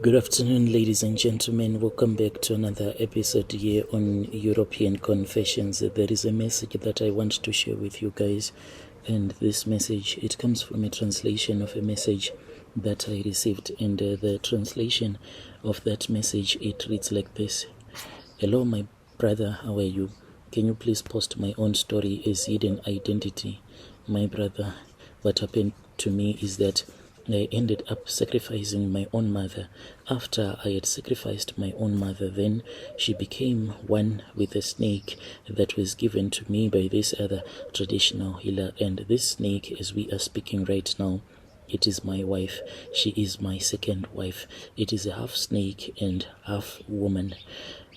Good afternoon, ladies and gentlemen. Welcome back to another episode here on European Confessions. There is a message that I want to share with you guys, and this message, it comes from a translation of a message that I received, and the translation of that message, it reads like this. Hello, my brother, how are you? Can you please post my own story as hidden identity? My brother, what happened to me is that I ended up sacrificing my own mother. After I had sacrificed my own mother, then she became one with a snake that was given to me by this other traditional healer. And this snake, as we are speaking right now, it is my wife. She is my second wife. It is a half snake and half woman.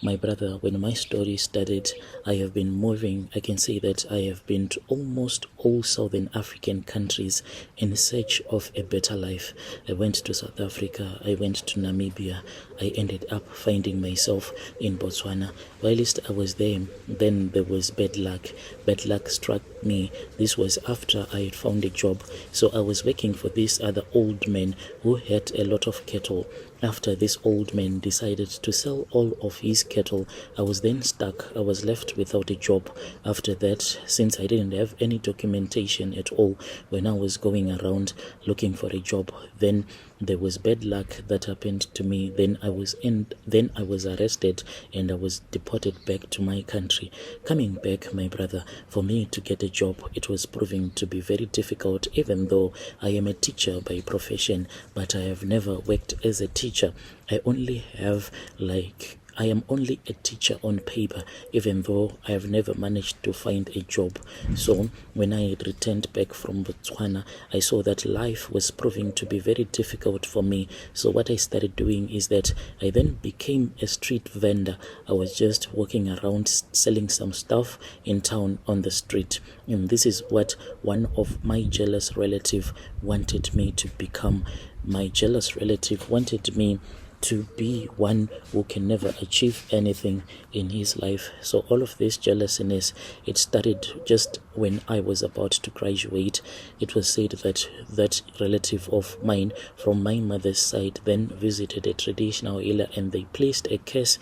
My brother, when my story started, I have been moving. I can say that I have been to almost all Southern African countries in search of a better life. I went to South Africa. I went to Namibia. I ended up finding myself in Botswana. Whilst I was there, then there was bad luck. Bad luck struck me. This was after I had found a job. So I was working for this other old man who had a lot of cattle. After this old man decided to sell all of his cattle, I was then stuck. I was left without a job. After that, since I didn't have any documentation at all when I was going around looking for a job, then there was bad luck that happened to me. Then I was arrested and I was deported back to my country. Coming back, my brother, for me to get a job, it was proving to be very difficult, even though I am a teacher by profession, but I have never worked as a teacher. I am only a teacher on paper, even though I have never managed to find a job. So when I had returned back from Botswana, I saw that life was proving to be very difficult for me. So what I started doing is that I then became a street vendor. I was just walking around selling some stuff in town on the street. And this is what one of my jealous relative wanted me to become. My jealous relative wanted me to be one who can never achieve anything in his life. So all of this jealousness, it started just when I was about to graduate. It was said that that relative of mine from my mother's side then visited a traditional healer and they placed a curse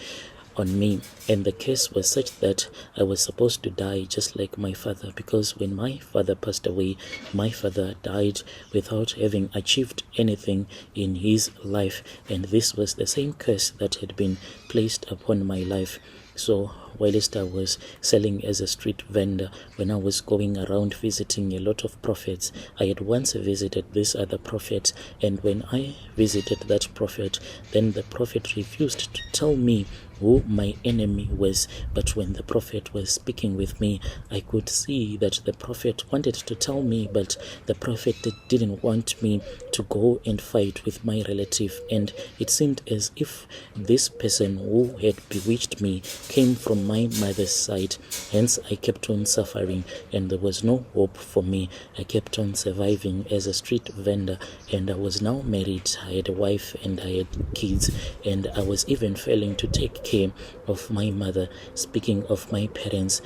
on me, and the case was such that I was supposed to die just like my father, because when my father passed away, my father died without having achieved anything in his life, and this was the same curse that had been placed upon my life. So whilst I was selling as a street vendor, when I was going around visiting a lot of prophets, I had once visited this other prophet, and when I visited that prophet, then the prophet refused to tell me who my enemy was. But when the prophet was speaking with me, I could see that the prophet wanted to tell me, but the prophet didn't want me to go and fight with my relative. And it seemed as if this person who had bewitched me came from my mother's side. Hence I kept on suffering and there was no hope for me. I kept on surviving as a street vendor, and I was now married. I had a wife and I had kids, and I was even failing to take care of my mother. Speaking of my parents,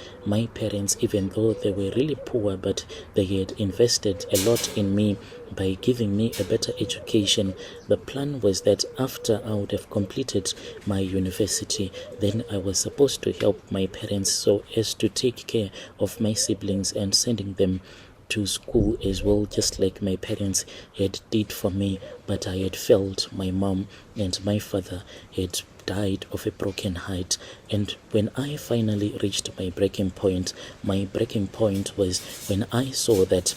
even though they were really poor, but they had invested a lot in me by giving me a better education. The plan was that after I would have completed my university, then I was supposed to help my parents so as to take care of my siblings and sending them to school as well, just like my parents had did for me. But I had failed my mom, and my father had died of a broken heart. And when I finally reached my breaking point was when I saw that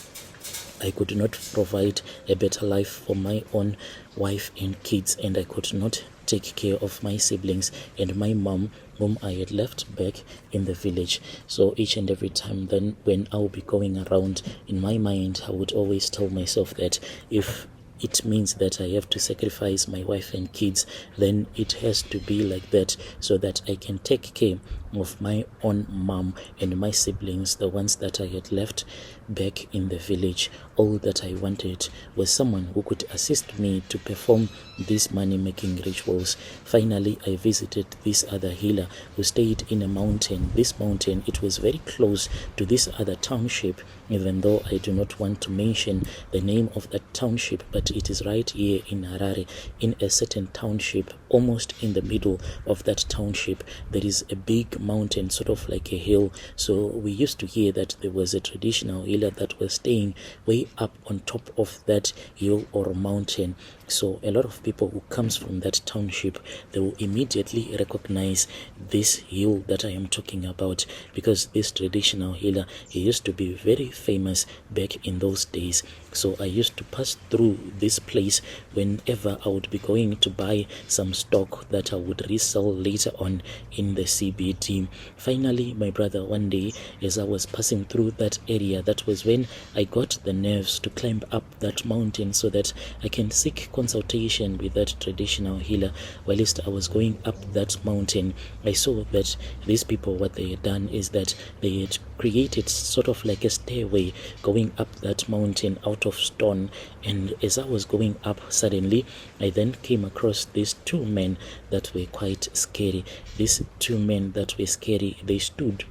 I could not provide a better life for my own wife and kids, and I could not take care of my siblings and my mom, whom I had left back in the village. So each and every time then when I would be going around, in my mind I would always tell myself that if it means that I have to sacrifice my wife and kids, then it has to be like that, so that I can take care of my own mom and my siblings, the ones that I had left back in the village. all that I wanted was someone who could assist me to perform these money-making rituals. Finally, I visited this other healer who stayed in a mountain. This mountain, it was very close to this other township, even though I do not want to mention the name of that township, but it is right here in Harare, in a certain township. Almost in the middle of that township, there is a big mountain, sort of like a hill. So we used to hear that there was a traditional healer that was staying way up on top of that hill or mountain. So a lot of people who comes from that township, they will immediately recognize this hill that I am talking about, because this traditional healer, he used to be very famous back in those days. So I used to pass through this place whenever I would be going to buy some stock that I would resell later on in the CBD. Finally, my brother, one day as I was passing through that area, that was when I got the nerves to climb up that mountain so that I can seek consultation with that traditional healer. Whilst I was going up that mountain, I saw that these people, what they had done is that they had created sort of like a stairway going up that mountain out of stone. And as I was going up, suddenly I then came across these two men that were quite scary. These two men that were scary, they stood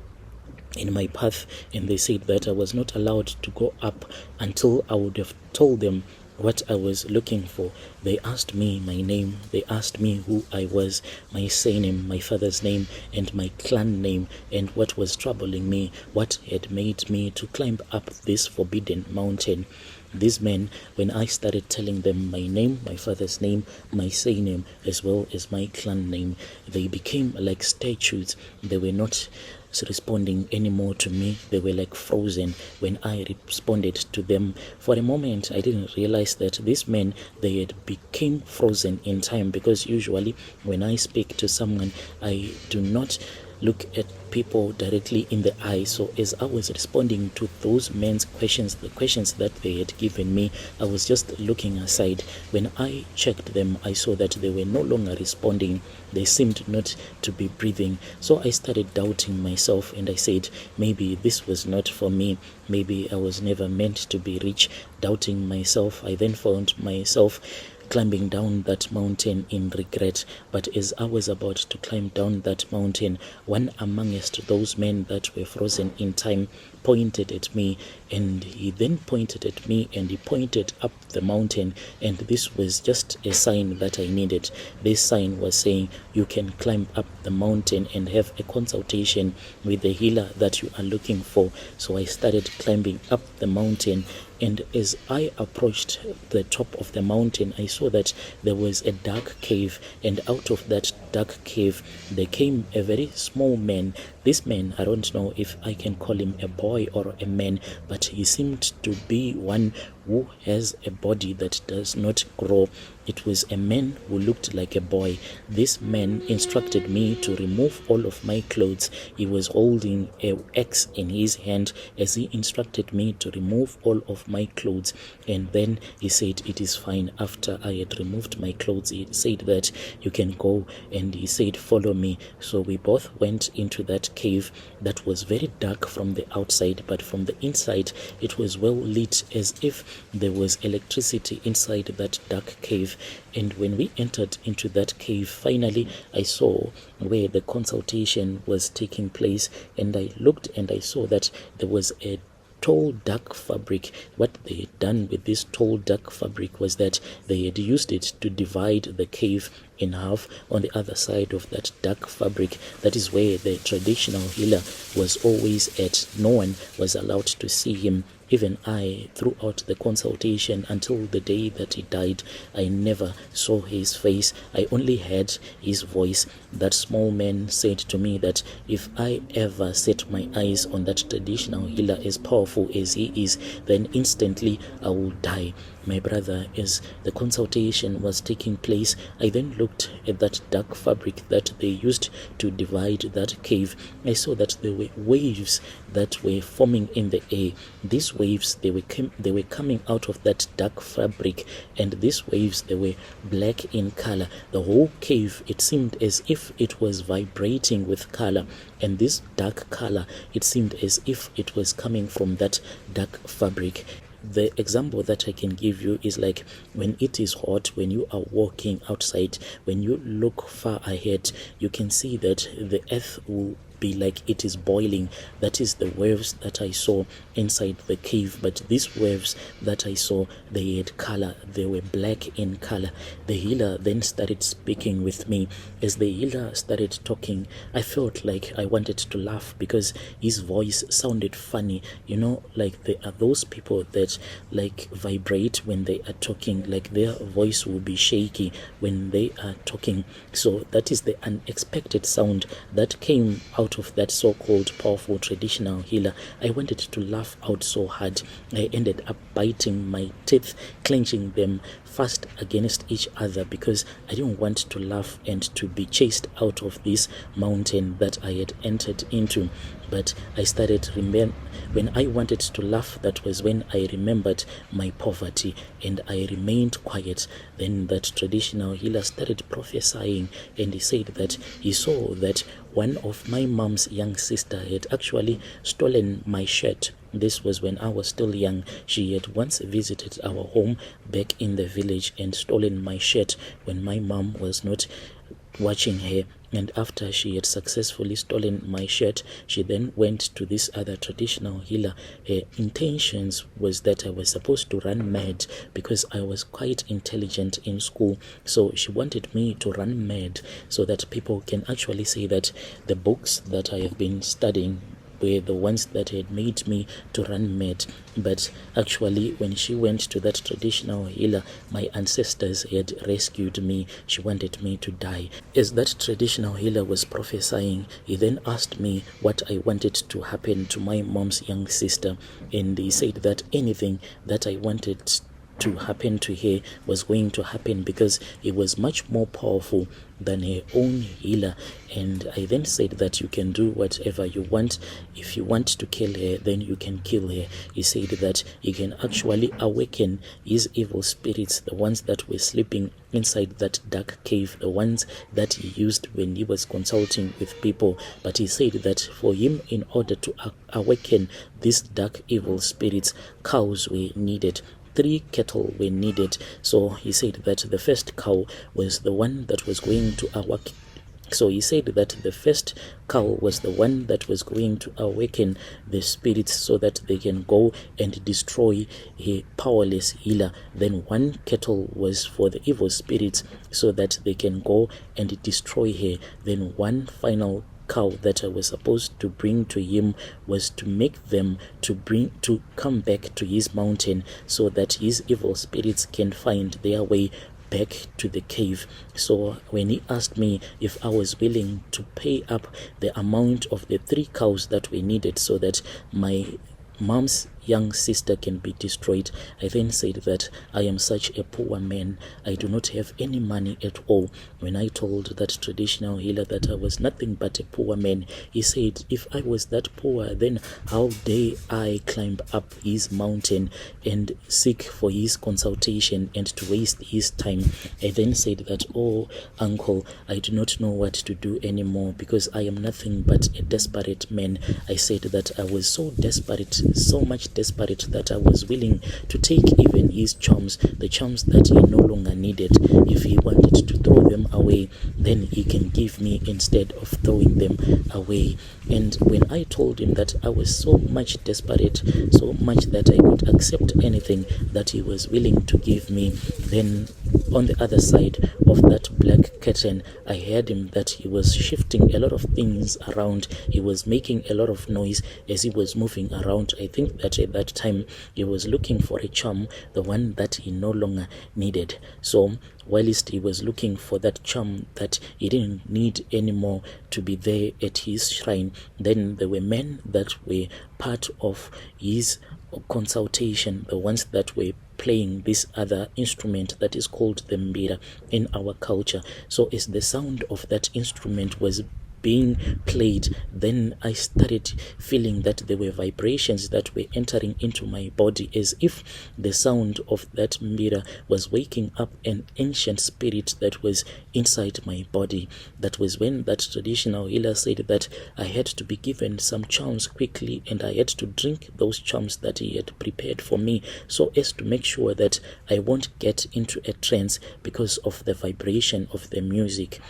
in my path and they said that I was not allowed to go up until I would have told them what I was looking for. They asked me my name, they asked me who I was, my surname, my father's name, and my clan name, and what was troubling me, what had made me to climb up this forbidden mountain. These men, when I started telling them my name, my father's name, my surname, as well as my clan name, they became like statues. They were not responding anymore to me. They were like frozen when I responded to them. For a moment, I didn't realize that these men, they had became frozen in time, because usually when I speak to someone, I do not look at people directly in the eye. So as I was responding to those men's questions, the questions that they had given me, I was just looking aside. When I checked them, I saw that they were no longer responding. They seemed not to be breathing. So I started doubting myself, and I said, maybe this was not for me. Maybe I was never meant to be rich. Doubting myself, I then found myself climbing down that mountain in regret. But as I was about to climb down that mountain, one amongst those men that were frozen in time pointed at me, and he then pointed at me and he pointed up the mountain, and this was just a sign that I needed. This sign was saying, you can climb up the mountain and have a consultation with the healer that you are looking for. So I started climbing up the mountain, and as I approached the top of the mountain, I saw that there was a dark cave, and out of that dark cave there came a very small man. This man, I don't know if I can call him a boy or a man, but he seemed to be one who has a body that does not grow. It was a man who looked like a boy. This man instructed me to remove all of my clothes. He was holding an axe in his hand as he instructed me to remove all of my clothes. And then he said, it is fine. After I had removed my clothes, he said that you can go, and he said, follow me. So we both went into that cave that was very dark from the outside, but from the inside it was well lit, as if there was electricity inside that dark cave. And when we entered into that cave, finally I saw where the consultation was taking place, and I looked and I saw that there was a tall dark fabric. What they had done with this tall dark fabric was that they had used it to divide the cave in half. On the other side of that dark fabric, that is where the traditional healer was always at. No one was allowed to see him. Even I, throughout the consultation until the day that he died, I never saw his face. I only heard his voice. That small man said to me that if I ever set my eyes on that traditional healer as powerful as he is, then instantly I will die. My brother, as the consultation was taking place, I then looked at that dark fabric that they used to divide that cave. I saw that there were waves that were forming in the air. These waves, they were coming out of that dark fabric, and these waves, they were black in color. The whole cave, it seemed as if it was vibrating with color, and this dark color, it seemed as if it was coming from that dark fabric. the example that I can give you is like when it is hot, when you are walking outside, when you look far ahead, you can see that the earth will be like it is boiling. That is the waves that I saw inside the cave. But these waves that I saw, they had color, they were black in color. The healer then started speaking with me. As the healer started talking, I felt like I wanted to laugh because his voice sounded funny. You know, like there are those people that like vibrate when they are talking, like their voice will be shaky when they are talking. So that is the unexpected sound that came out of that so-called powerful traditional healer. I wanted to laugh out so hard. I ended up biting my teeth, clenching them fast against each other because I didn't want to laugh and to be chased out of this mountain that I had entered into. But I started when I wanted to laugh, that was when I remembered my poverty and I remained quiet. Then that traditional healer started prophesying, and he said that he saw that one of my mom's young sister had actually stolen my shirt. This was when I was still young. She had once visited our home back in the village and stolen my shirt when my mom was not watching her. And after she had successfully stolen my shirt, she then went to this other traditional healer. Her intentions was that I was supposed to run mad because I was quite intelligent in school. So she wanted me to run mad so that people can actually say that the books that I have been studying were the ones that had made me to run mad. But actually, when she went to that traditional healer, my ancestors had rescued me. She wanted me to die. As that traditional healer was prophesying, he then asked me what I wanted to happen to my mom's young sister, and he said that anything that I wanted to happen to her was going to happen because he was much more powerful than her own healer. And I then said that you can do whatever you want. If you want to kill her, then you can kill her. He said that he can actually awaken his evil spirits, the ones that were sleeping inside that dark cave, the ones that he used when he was consulting with people. But he said that for him, in order to awaken these dark evil spirits, cows were needed. 3 cattle were needed. So he said that the first cow was the one that was going to awaken. So he said that the first cow was the one that was going to awaken the spirits so that they can go and destroy a powerless healer. Then 1 cattle was for the evil spirits so that they can go and destroy her. Then 1 final cow that I was supposed to bring to him was to make them to come back to his mountain so that his evil spirits can find their way back to the cave. So when he asked me if I was willing to pay up the amount of the 3 cows that we needed so that my mom's young sister can be destroyed, I then said that I am such a poor man. I do not have any money at all. When I told that traditional healer that I was nothing but a poor man, he said, if I was that poor, then how dare I climb up his mountain and seek for his consultation and to waste his time? I then said that, oh uncle, I do not know what to do anymore because I am nothing but a desperate man. I said that I was so desperate, so much desperate, that I was willing to take even his charms, the charms that he no longer needed. If he wanted to throw them away, then he can give me instead of throwing them away. And when I told him that I was so much desperate, so much that I could accept anything that he was willing to give me, then on the other side of that black curtain, I heard him that he was shifting a lot of things around. He was making a lot of noise as he was moving around. I think that at that time he was looking for a charm, the one that he no longer needed. So whilst he was looking for that charm that he didn't need anymore to be there at his shrine, then there were men that were part of his consultation, the ones that were playing this other instrument that is called the mbira in our culture. So as the sound of that instrument was being played, then I started feeling that there were vibrations that were entering into my body, as if the sound of that mbira was waking up an ancient spirit that was inside my body. That was when that traditional healer said that I had to be given some charms quickly, and I had to drink those charms that he had prepared for me, so as to make sure that I won't get into a trance because of the vibration of the music.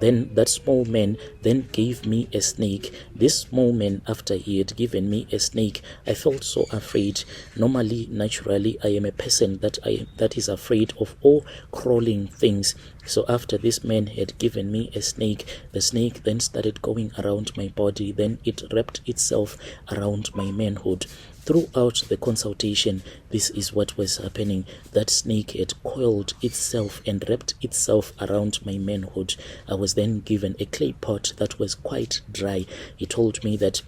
Then that small man then gave me a snake. This small man, after he had given me a snake, I felt so afraid. Normally, naturally, I am a person that is afraid of all crawling things. So after this man had given me a snake, the snake then started going around my body. Then it wrapped itself around my manhood. Throughout the consultation, this is what was happening. That snake had coiled itself and wrapped itself around my manhood. I was then given a clay pot that was quite dry. He told me that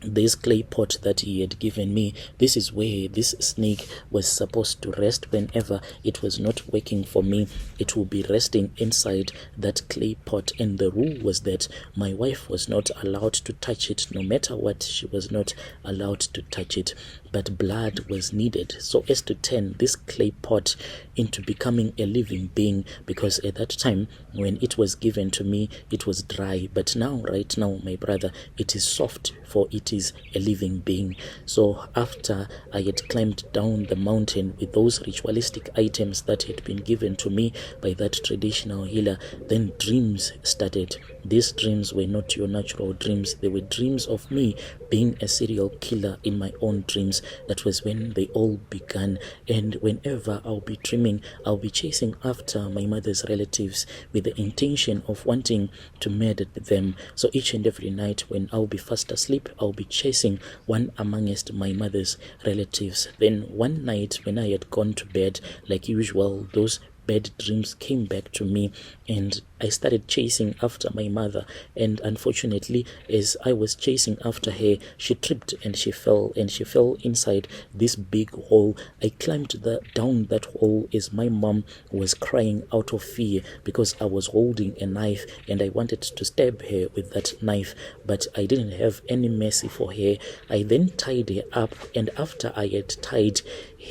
this clay pot that he had given me, this is where this snake was supposed to rest whenever it was not working for me. It will be resting inside that clay pot, and the rule was that my wife was not allowed to touch it. No matter what, she was not allowed to touch it. But blood was needed so as to turn this clay pot into becoming a living being, because at that time when it was given to me, it was dry. But now, right now, my brother, it is soft, for it is a living being. So after I had climbed down the mountain with those ritualistic items that had been given to me by that traditional healer, then dreams started. These dreams were not your natural dreams. They were dreams of me being a serial killer in my own dreams. That was when they all began. And whenever I'll be dreaming, I'll be chasing after my mother's relatives with the intention of wanting to murder them. So each and every night when I'll be fast asleep, I'll be chasing one amongst my mother's relatives. Then one night when I had gone to bed, like usual, those bad dreams came back to me, and I started chasing after my mother. And unfortunately, as I was chasing after her, she tripped and she fell inside this big hole. I climbed down that hole as my mom was crying out of fear, because I was holding a knife and I wanted to stab her with that knife, but I didn't have any mercy for her. I then tied her up, and after I had tied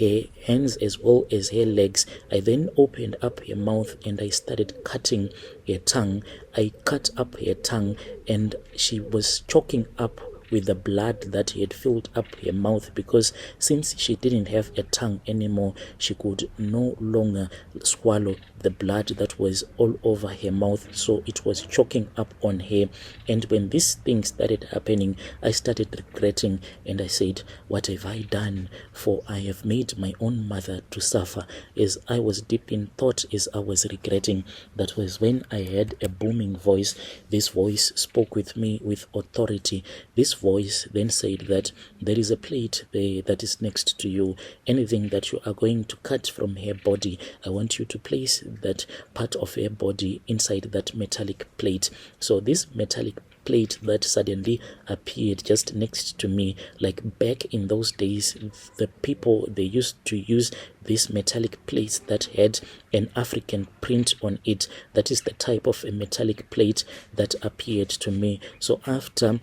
her hands as well as her legs, I then opened up her mouth and I started cutting her tongue. I cut up her tongue, and she was choking up with the blood that had filled up her mouth, because since she didn't have a tongue anymore, she could no longer swallow the blood that was all over her mouth, so it was choking up on her. And when this thing started happening, I started regretting, and I said, what have I done? For I have made my own mother to suffer. As I was deep in thought, as I was regretting, that was when I heard a booming voice. This voice spoke with me with authority. This voice then said that there is a plate there that is next to you. Anything that you are going to cut from her body, I want you to place that part of her body inside that metallic plate. So this metallic plate that suddenly appeared just next to me, like back in those days, the people, they used to use these metallic plates that had an African print on it. That is the type of a metallic plate that appeared to me. So after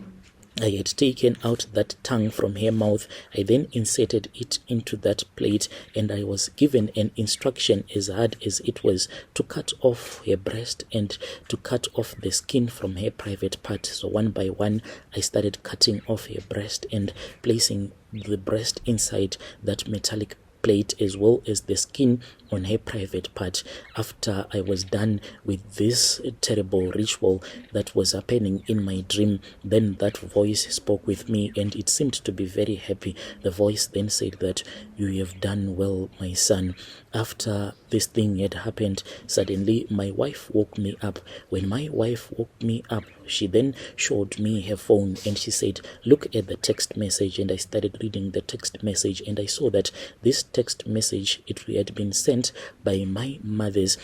I had taken out that tongue from her mouth, I then inserted it into that plate, and I was given an instruction, as hard as it was, to cut off her breast and to cut off the skin from her private part. So one by one, I started cutting off her breast and placing the breast inside that metallic plate, as well as the skin on her private part. After I was done with this terrible ritual that was happening in my dream, then that voice spoke with me, and it seemed to be very happy. The voice then said that you have done well, my son. After this thing had happened, suddenly my wife woke me up. When my wife woke me up, she then showed me her phone and she said, look at the text message. And I started reading the text message, and I saw that this text message, it had been sent by my mother's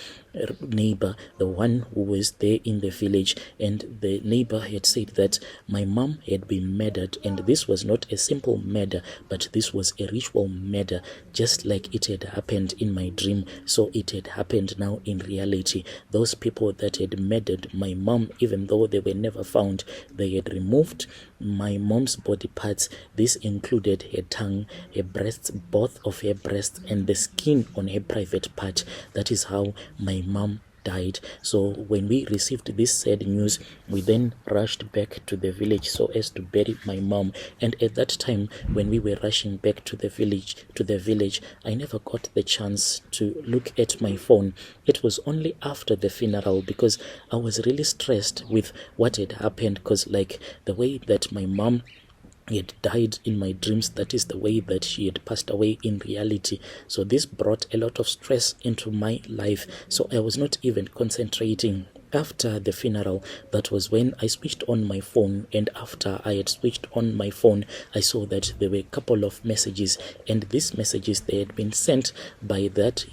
neighbor, the one who was there in the village, and the neighbor had said that my mom had been murdered, and this was not a simple murder, but this was a ritual murder, just like it had happened in my dream. So it had happened now in reality. Those people that had murdered my mom, even though they were never found, they had removed my mom's body parts. This included her tongue, her breasts, both of her breasts, and the skin on her private part. That is how my mom died. So when we received this sad news, we then rushed back to the village so as to bury my mom. And at that time, when we were rushing back to the village, I never got the chance to look at my phone. It was only after the funeral, because I was really stressed with what had happened, because like the way that my mom had died in my dreams, that is the way that she had passed away in reality. So this brought a lot of stress into my life, so I was not even concentrating. After the funeral, that was when I switched on my phone, and after I had switched on my phone, I saw that there were a couple of messages, and these messages, they had been sent by that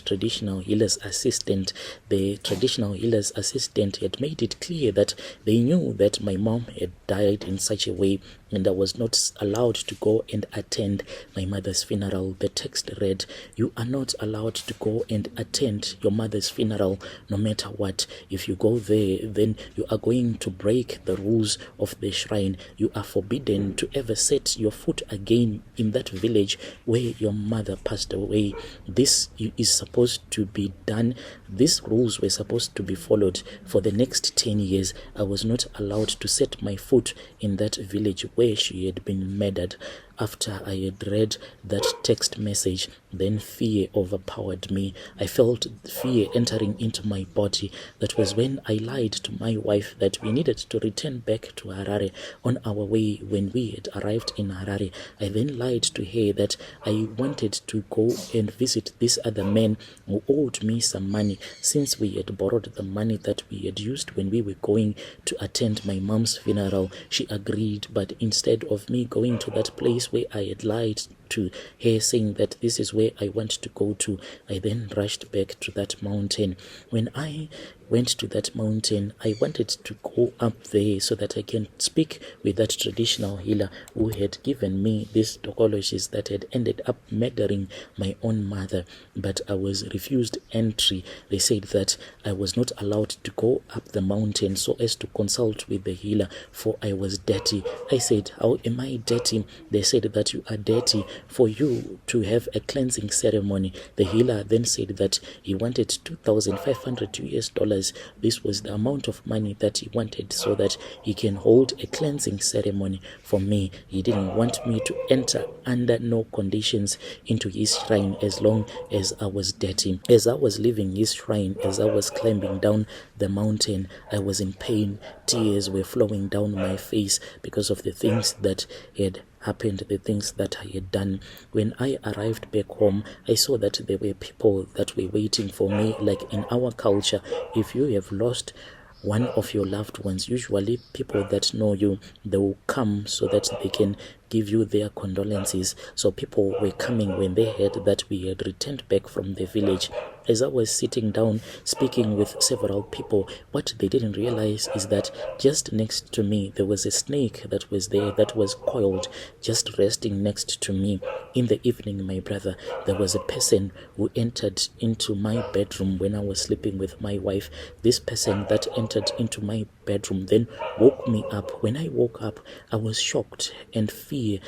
traditional healer's assistant. The traditional healer's assistant had made it clear that they knew that my mom had died in such a way, and I was not allowed to go and attend my mother's funeral. The text read, "You are not allowed to go and attend your mother's funeral no matter what. If you go there, then you are going to break the rules of the shrine. You are forbidden to ever set your foot again in that village where your mother passed away. This is supposed to be done. These rules were supposed to be followed for the next 10 years. I was not allowed to set my foot in that village where she had been murdered." After I had read that text message, then fear overpowered me. I felt fear entering into my body. That was when I lied to my wife that we needed to return back to Harare. On our way, when we had arrived in Harare, I then lied to her that I wanted to go and visit this other man who owed me some money, since we had borrowed the money that we had used when we were going to attend my mom's funeral. She agreed, but instead of me going to that place where I had lied to her, saying that this is where I want to go to, I then rushed back to that mountain. When I went to that mountain, I wanted to go up there so that I can speak with that traditional healer who had given me these tokologies that had ended up murdering my own mother, but I was refused entry. They said that I was not allowed to go up the mountain so as to consult with the healer, for I was dirty. I said, "How am I dirty?" They said that you are dirty for you to have a cleansing ceremony. The healer then said that he wanted $2,500. This was the amount of money that he wanted so that he can hold a cleansing ceremony for me. He didn't want me to enter under no conditions into his shrine as long as I was dirty. As I was leaving his shrine, as I was climbing down the mountain, I was in pain. Tears were flowing down my face because of the things that had happened, the things that I had done. When I arrived back home, I saw that there were people that were waiting for me. Like in our culture, if you have lost one of your loved ones, usually people that know you, they will come so that they can give you their condolences. So people were coming when they heard that we had returned back from the village. As I was sitting down speaking with several people, what they didn't realize is that just next to me there was a snake that was there, that was coiled, just resting next to me. In the evening, my brother, there was a person who entered into my bedroom when I was sleeping with my wife. This person that entered into my bedroom then woke me up. When I woke up, I was shocked, and fear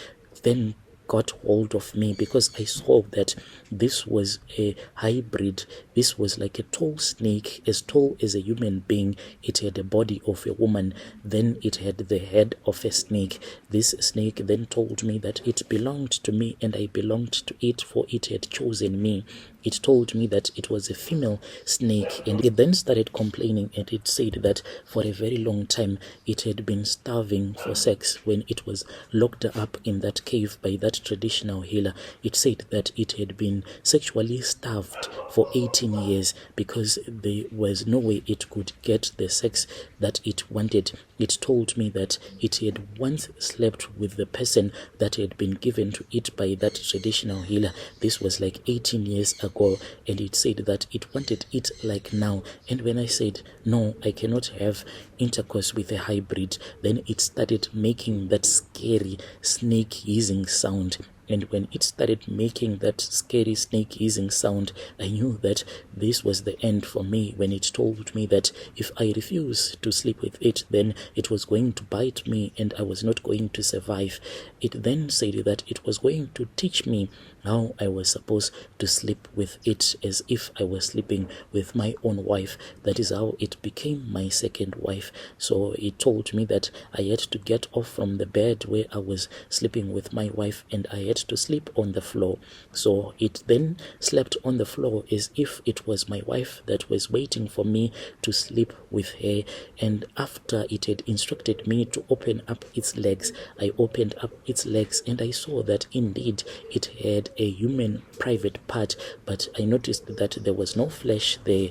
then got hold of me, because I saw that this was a hybrid. This was like a tall snake, as tall as a human being. It had the body of a woman, then it had the head of a snake. This snake then told me that it belonged to me and I belonged to it, for it had chosen me. It told me that it was a female snake, and it then started complaining, and it said that for a very long time it had been starving for sex. When it was locked up in that cave by that traditional healer, it said that it had been sexually starved for 18 years because there was no way it could get the sex that it wanted. It told me that it had once slept with the person that had been given to it by that traditional healer. This was like 18 years ago. ago, and it said that it wanted it like now. And when I said no, I cannot have intercourse with a hybrid, then it started making that scary snake hissing sound. And when it started making that scary snake hissing sound, I knew that this was the end for me. When it told me that if I refuse to sleep with it, then it was going to bite me and I was not going to survive. It then said that it was going to teach me how I was supposed to sleep with it, as if I was sleeping with my own wife. That is how it became my second wife. So it told me that I had to get off from the bed where I was sleeping with my wife, and I had to sleep on the floor. So it then slept on the floor as if it was my wife that was waiting for me to sleep with her. And after it had instructed me to open up its legs, I opened up its legs and I saw that indeed it had a human private part, but I noticed that there was no flesh there,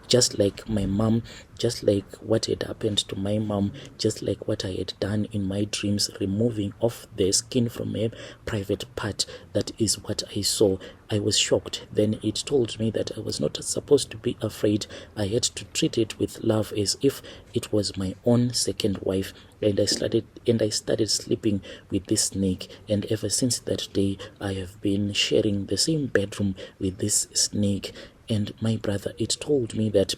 just like my mom, just like what had happened to my mom, just like what I had done in my dreams, removing off the skin from a private part. That is what I saw. I was shocked. Then it told me that I was not supposed to be afraid. I had to treat it with love, as if it was my own second wife. And I started sleeping with this snake, and ever since that day I have been sharing the same bedroom with this snake. And my brother, it told me that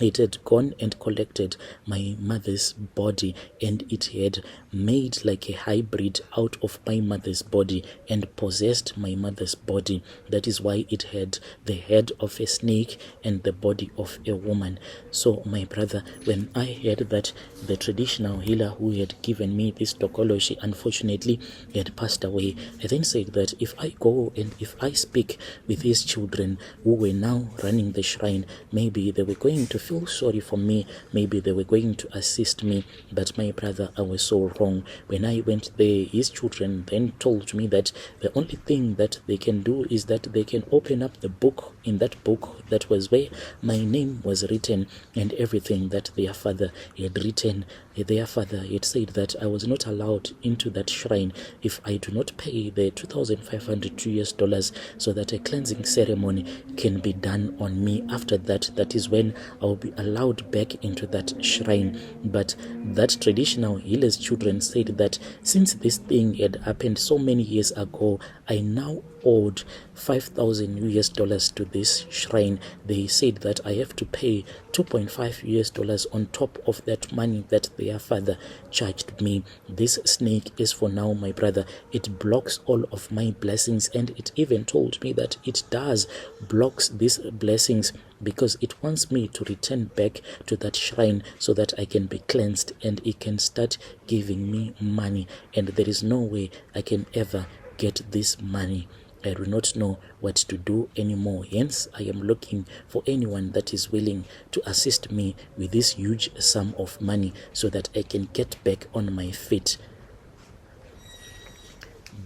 it had gone and collected my mother's body, and it had made like a hybrid out of my mother's body and possessed my mother's body. That is why it had the head of a snake and the body of a woman. So my brother, when I heard that the traditional healer who had given me this tokology unfortunately had passed away, I then said that if I go and if I speak with these children who were now running the shrine, maybe they were going to feel sorry for me, maybe they were going to assist me. But my brother, I was so wrong. When I went there, his children then told me that the only thing that they can do is that they can open up the book. In that book, that was where my name was written and everything that their father had written. Their father had said that I was not allowed into that shrine if I do not pay the $2,500 so that a cleansing ceremony can be done on me. After that, that is when I will be allowed back into that shrine. But that traditional healer's children said that since this thing had happened so many years ago, I now owed $5,000 to this shrine. They said that I have to pay $2.5 on top of that money that their father charged me. This snake is for now, my brother. It blocks all of my blessings, and it even told me that it does blocks these blessings because it wants me to return back to that shrine so that I can be cleansed and it can start giving me money. And there is no way I can ever get this money. I do not know what to do anymore. Hence, I am looking for anyone that is willing to assist me with this huge sum of money so that I can get back on my feet.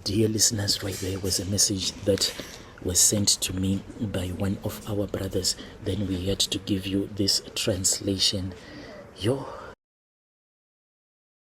Dear listeners, right there was a message that was sent to me by one of our brothers. Then we had to give you this translation. Yo,